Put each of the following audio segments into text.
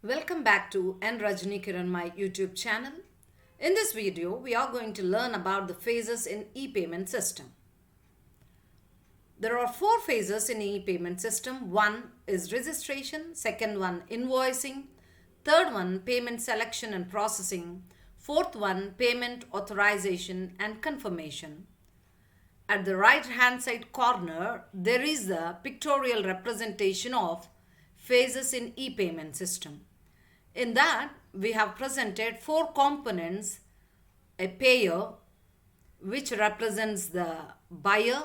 Welcome back to Rajini Kiranmai YouTube channel. In this video, we are going to learn about the phases in e-payment system. There are four phases in e-payment system. One is registration, second one invoicing, third one payment selection and processing, fourth one payment authorization and confirmation. At the right hand side corner, there is the pictorial representation of phases in e-payment system. In that, we have presented four components: a payer, which represents the buyer;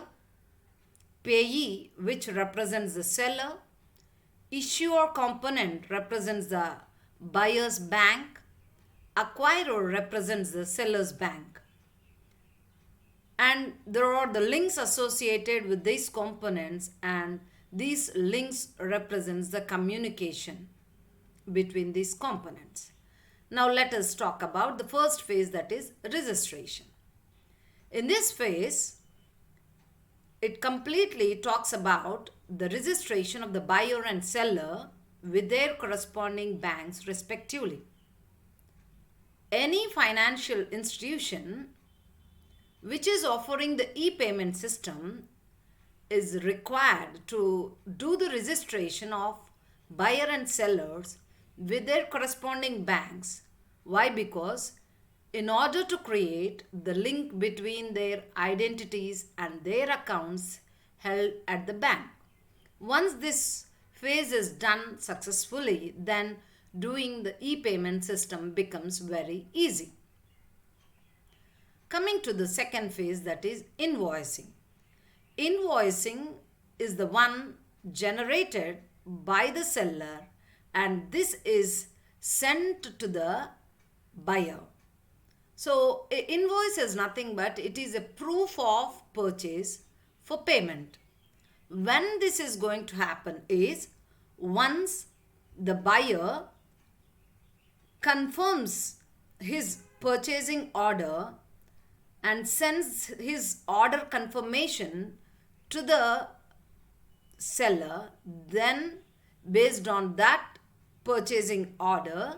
payee, which represents the seller; issuer component represents the buyer's bank; acquirer represents the seller's bank. And there are the links associated with these components, and these links represents the communication between these components. Now let us talk about the first phase, that is registration. In this phase, it completely talks about the registration of the buyer and seller with their corresponding banks respectively. Any financial institution which is offering the e-payment system is required to do the registration of buyer and sellers with their corresponding banks. Why? Because in order to create the link between their identities and their accounts held at the bank. Once this phase is done successfully, then doing the e-payment system becomes very easy. Coming to the second phase, that is invoicing. Invoicing is the one generated by the seller, and this is sent to the buyer. So an invoice is nothing but it is a proof of purchase for payment. When this is going to happen is once the buyer confirms his purchasing order and sends his order confirmation to the seller, then based on that purchasing order,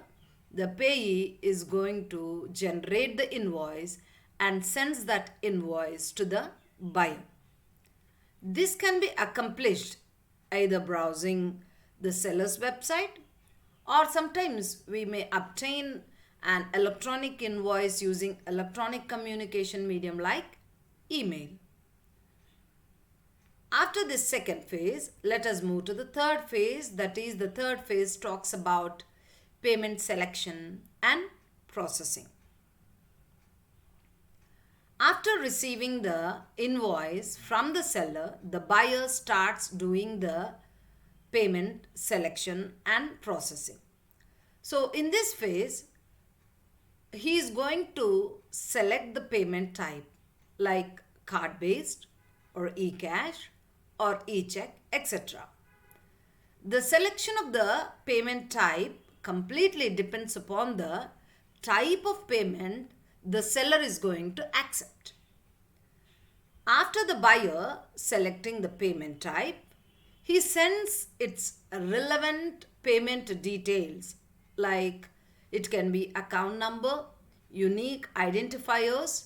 the payee is going to generate the invoice and sends that invoice to the buyer. This can be accomplished either browsing the seller's website, or sometimes we may obtain an electronic invoice using electronic communication medium like email. After this second phase, let us move to the third phase. That is, the third phase talks about payment selection and processing. After receiving the invoice from the seller, the buyer starts doing the payment selection and processing. So in this phase, he is going to select the payment type like card based or e-cash or e-check, etc. The selection of the payment type completely depends upon the type of payment the seller is going to accept. After the buyer selecting the payment type, he sends its relevant payment details, like it can be account number, unique identifiers,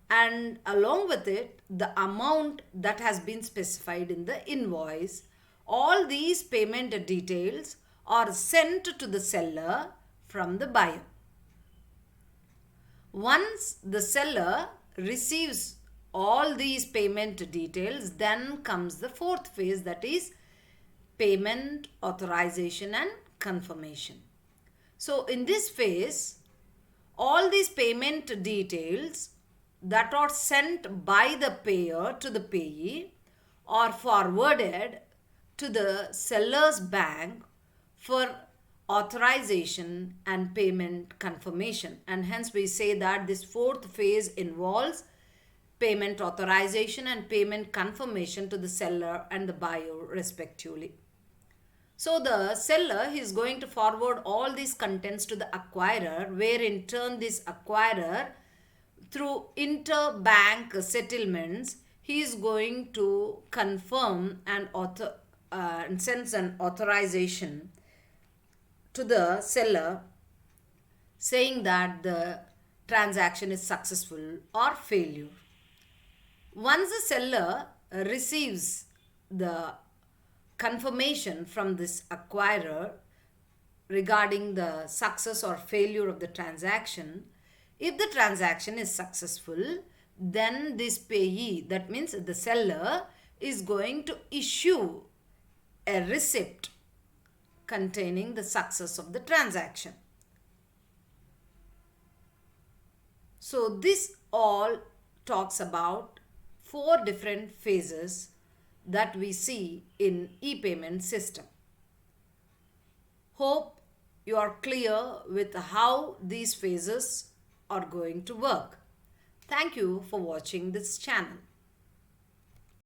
and along with it the amount that has been specified in the invoice. All these payment details are sent to the seller from the buyer. Once the seller receives all these payment details, then comes the fourth phase, that is payment authorization and confirmation. So in this phase, all these payment details that are sent by the payer to the payee are forwarded to the seller's bank for authorization and payment confirmation. And hence we say that this fourth phase involves payment authorization and payment confirmation to the seller and the buyer respectively. So the seller is going to forward all these contents to the acquirer, where in turn this acquirer, through interbank settlements, he is going to confirm and sends an authorization to the seller saying that the transaction is successful or failure. Once the seller receives the confirmation from this acquirer regarding the success or failure of the transaction, if the transaction is successful, then this payee, that means the seller, is going to issue a receipt containing the success of the transaction. So this all talks about four different phases that we see in e-payment system. Hope you are clear with how these phases are going to work. Thank you for watching this channel.